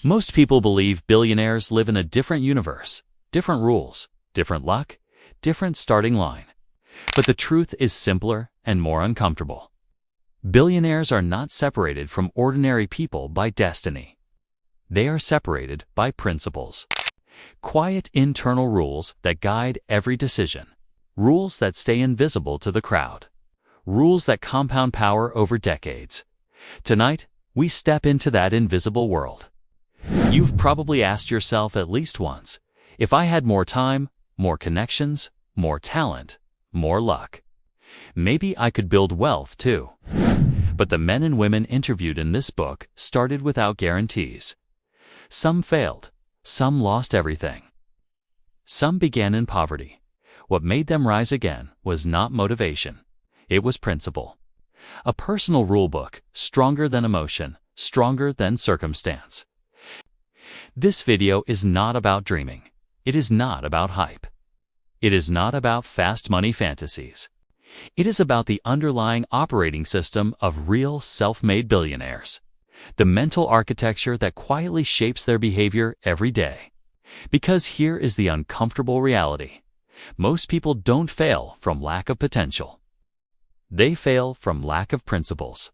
Most people believe billionaires live in a different universe, different rules, different luck, different starting line. But the truth is simpler and more uncomfortable. Billionaires are not separated from ordinary people by destiny. They are separated by principles. Quiet internal rules that guide every decision. Rules that stay invisible to the crowd. Rules that compound power over decades. Tonight, we step into that invisible world. You've probably asked yourself at least once, if I had more time, more connections, more talent, more luck, maybe I could build wealth too. But the men and women interviewed in this book started without guarantees. Some failed. Some lost everything. Some began in poverty. What made them rise again was not motivation. It was principle. A personal rulebook, stronger than emotion, stronger than circumstance. This video is not about dreaming. It is not about hype. It is not about fast money fantasies. It is about the underlying operating system of real self-made billionaires. The mental architecture that quietly shapes their behavior every day. Because here is the uncomfortable reality. Most people don't fail from lack of potential. They fail from lack of principles.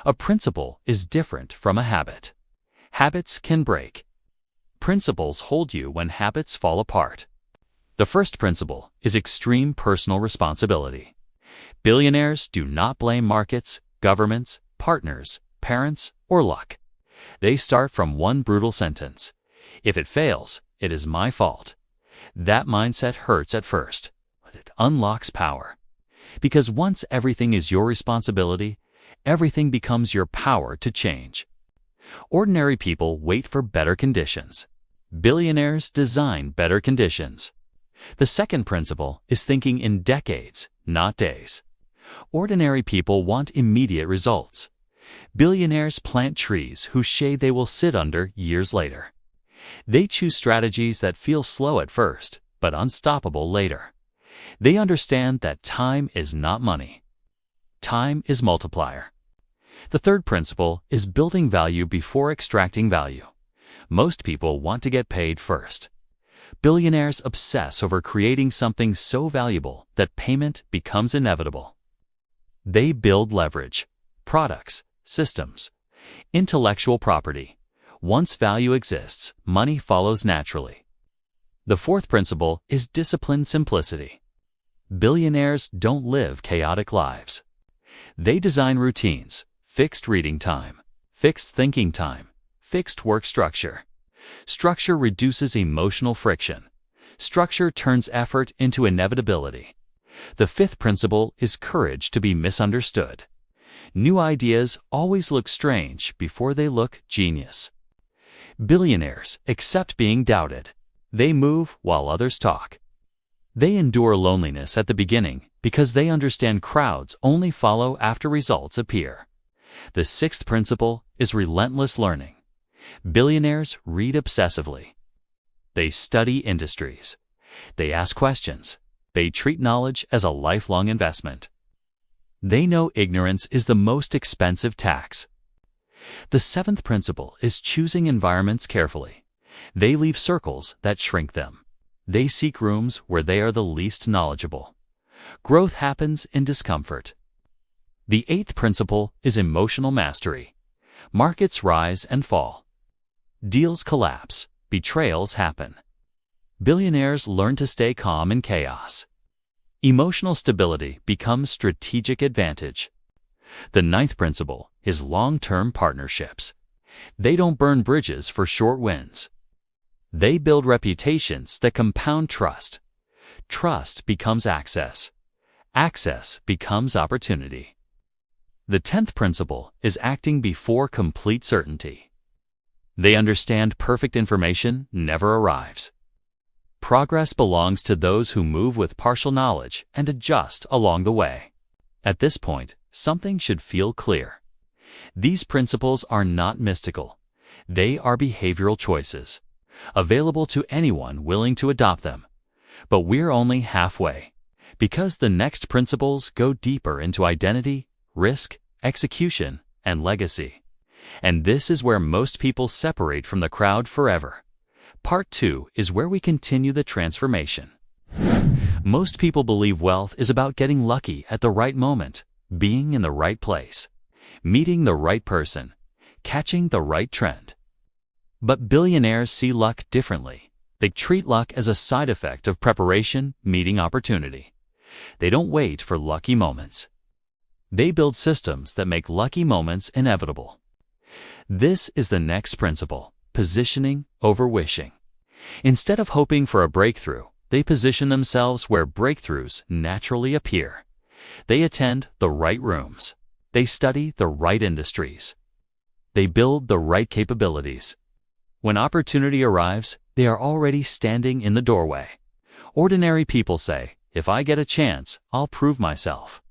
A principle is different from a habit. Habits can break. Principles hold you when habits fall apart. The first principle is extreme personal responsibility. Billionaires do not blame markets, governments, partners, parents, or luck. They start from one brutal sentence. If it fails, it is my fault. That mindset hurts at first, but it unlocks power. Because once everything is your responsibility, everything becomes your power to change. Ordinary people wait for better conditions. Billionaires design better conditions. The second principle is thinking in decades, not days. Ordinary people want immediate results. Billionaires plant trees whose shade they will sit under years later. They choose strategies that feel slow at first, but unstoppable later. They understand that time is not money. Time is multiplier. The third principle is building value before extracting value. Most people want to get paid first. Billionaires obsess over creating something so valuable that payment becomes inevitable. They build leverage, products, systems, intellectual property. Once value exists, money follows naturally. The fourth principle is disciplined simplicity. Billionaires don't live chaotic lives. They design routines, fixed reading time, fixed thinking time, fixed work structure. Structure reduces emotional friction. Structure turns effort into inevitability. The fifth principle is courage to be misunderstood. New ideas always look strange before they look genius. Billionaires accept being doubted. They move while others talk. They endure loneliness at the beginning because they understand crowds only follow after results appear. The sixth principle is relentless learning. Billionaires read obsessively. They study industries. They ask questions. They treat knowledge as a lifelong investment. They know ignorance is the most expensive tax. The seventh principle is choosing environments carefully. They leave circles that shrink them. They seek rooms where they are the least knowledgeable. Growth happens in discomfort. The eighth principle is emotional mastery. Markets rise and fall. Deals collapse. Betrayals happen. Billionaires learn to stay calm in chaos. Emotional stability becomes strategic advantage. The ninth principle is long-term partnerships. They don't burn bridges for short wins. They build reputations that compound trust. Trust becomes access. Access becomes opportunity. The 10th principle is acting before complete certainty. They understand perfect information never arrives. Progress belongs to those who move with partial knowledge and adjust along the way. At this point, something should feel clear. These principles are not mystical. They are behavioral choices, available to anyone willing to adopt them. But we're only halfway, because the next principles go deeper into identity, risk, execution, and legacy. And this is where most people separate from the crowd forever. Part 2 is where we continue the transformation. Most people believe wealth is about getting lucky at the right moment, being in the right place, meeting the right person, catching the right trend. But billionaires see luck differently. They treat luck as a side effect of preparation, meeting opportunity. They don't wait for lucky moments. They build systems that make lucky moments inevitable. This is the next principle: positioning over wishing. Instead of hoping for a breakthrough, they position themselves where breakthroughs naturally appear. They attend the right rooms. They study the right industries. They build the right capabilities. When opportunity arrives, they are already standing in the doorway. Ordinary people say, "If I get a chance, I'll prove myself."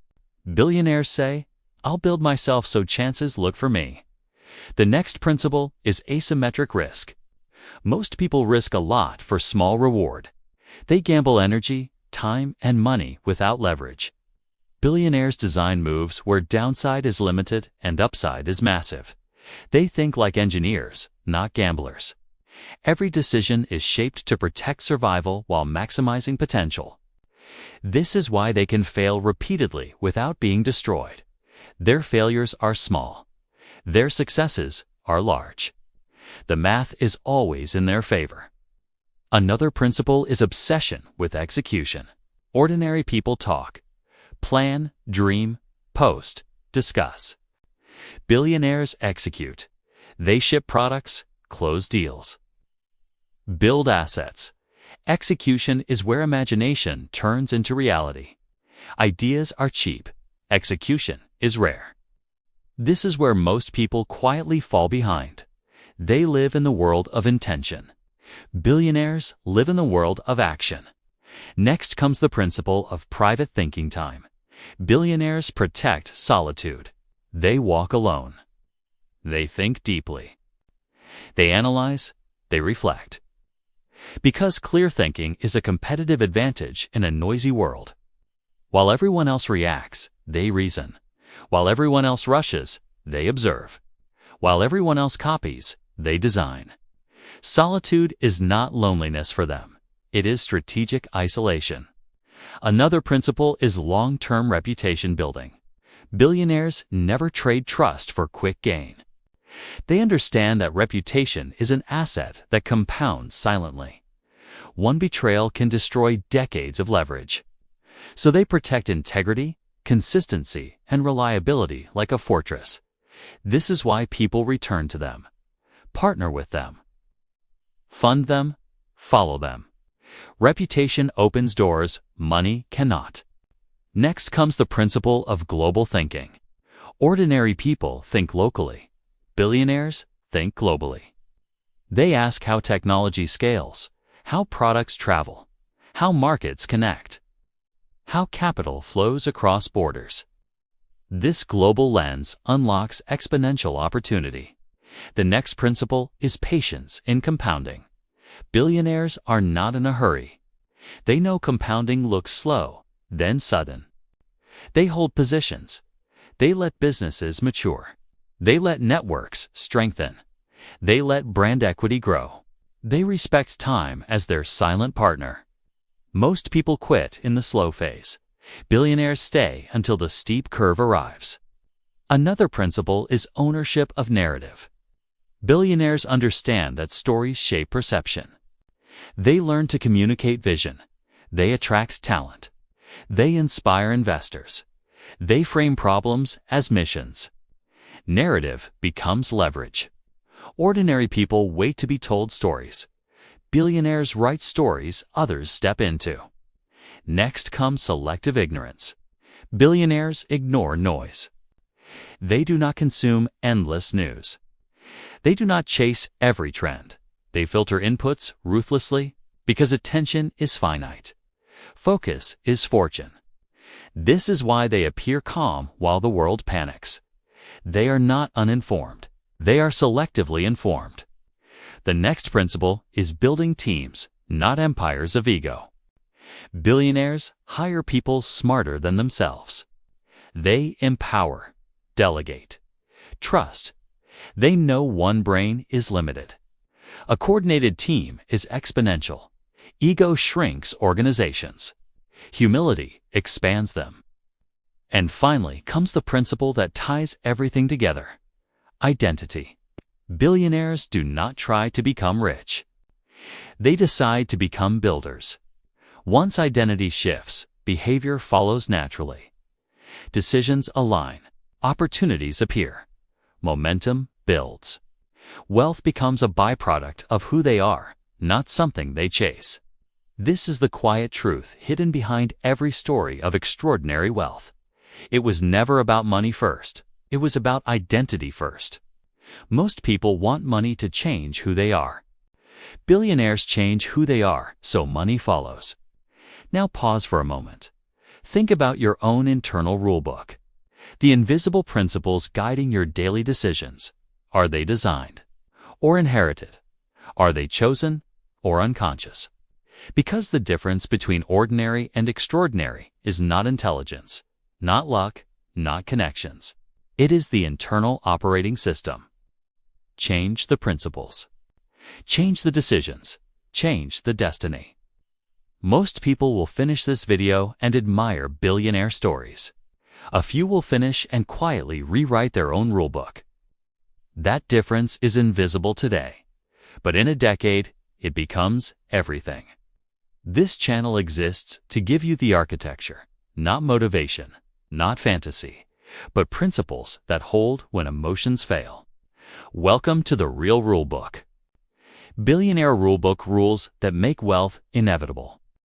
Billionaires say, "I'll build myself so chances look for me." The next principle is asymmetric risk. Most people risk a lot for small reward. They gamble energy, time, and money without leverage. Billionaires design moves where downside is limited and upside is massive. They think like engineers, not gamblers. Every decision is shaped to protect survival while maximizing potential. This is why they can fail repeatedly without being destroyed. Their failures are small. Their successes are large. The math is always in their favor. Another principle is obsession with execution. Ordinary people talk, plan, dream, post, discuss. Billionaires execute. They ship products, close deals, build assets. Execution is where imagination turns into reality. Ideas are cheap. Execution is rare. This is where most people quietly fall behind. They live in the world of intention. Billionaires live in the world of action. Next comes the principle of private thinking time. Billionaires protect solitude. They walk alone. They think deeply. They analyze. They reflect. Because clear thinking is a competitive advantage in a noisy world. While everyone else reacts, they reason. While everyone else rushes, they observe. While everyone else copies, they design. Solitude is not loneliness for them. It is strategic isolation. Another principle is long-term reputation building. Billionaires never trade trust for quick gain. They understand that reputation is an asset that compounds silently. One betrayal can destroy decades of leverage. So they protect integrity, consistency, and reliability like a fortress. This is why people return to them, partner with them, fund them, follow them. Reputation opens doors money cannot. Next comes the principle of global thinking. Ordinary people think locally. Billionaires think globally. They ask how technology scales, how products travel, how markets connect, how capital flows across borders. This global lens unlocks exponential opportunity. The next principle is patience in compounding. Billionaires are not in a hurry. They know compounding looks slow, then sudden. They hold positions. They let businesses mature. They let networks strengthen. They let brand equity grow. They respect time as their silent partner. Most people quit in the slow phase. Billionaires stay until the steep curve arrives. Another principle is ownership of narrative. Billionaires understand that stories shape perception. They learn to communicate vision. They attract talent. They inspire investors. They frame problems as missions. Narrative becomes leverage. Ordinary people wait to be told stories. Billionaires write stories others step into. Next comes selective ignorance. Billionaires ignore noise. They do not consume endless news. They do not chase every trend. They filter inputs ruthlessly because attention is finite. Focus is fortune. This is why they appear calm while the world panics. They are not uninformed. They are selectively informed. The next principle is building teams, not empires of ego. Billionaires hire people smarter than themselves. They empower, delegate, trust. They know one brain is limited. A coordinated team is exponential. Ego shrinks organizations. Humility expands them. And finally comes the principle that ties everything together: identity. Billionaires do not try to become rich. They decide to become builders. Once identity shifts, behavior follows naturally. Decisions align, opportunities appear, momentum builds. Wealth becomes a byproduct of who they are, not something they chase. This is the quiet truth hidden behind every story of extraordinary wealth. It was never about money first. It was about identity first. Most people want money to change who they are. Billionaires change who they are, so money follows. Now pause for a moment. Think about your own internal rulebook. The invisible principles guiding your daily decisions. Are they designed or inherited? Are they chosen or unconscious? Because the difference between ordinary and extraordinary is not intelligence, not luck, not connections. It is the internal operating system. Change the principles. Change the decisions. Change the destiny. Most people will finish this video and admire billionaire stories. A few will finish and quietly rewrite their own rulebook. That difference is invisible today, but in a decade, it becomes everything. This channel exists to give you the architecture, not motivation, not fantasy, but principles that hold when emotions fail. Welcome to the real rulebook. Billionaire Rulebook: rules that make wealth inevitable.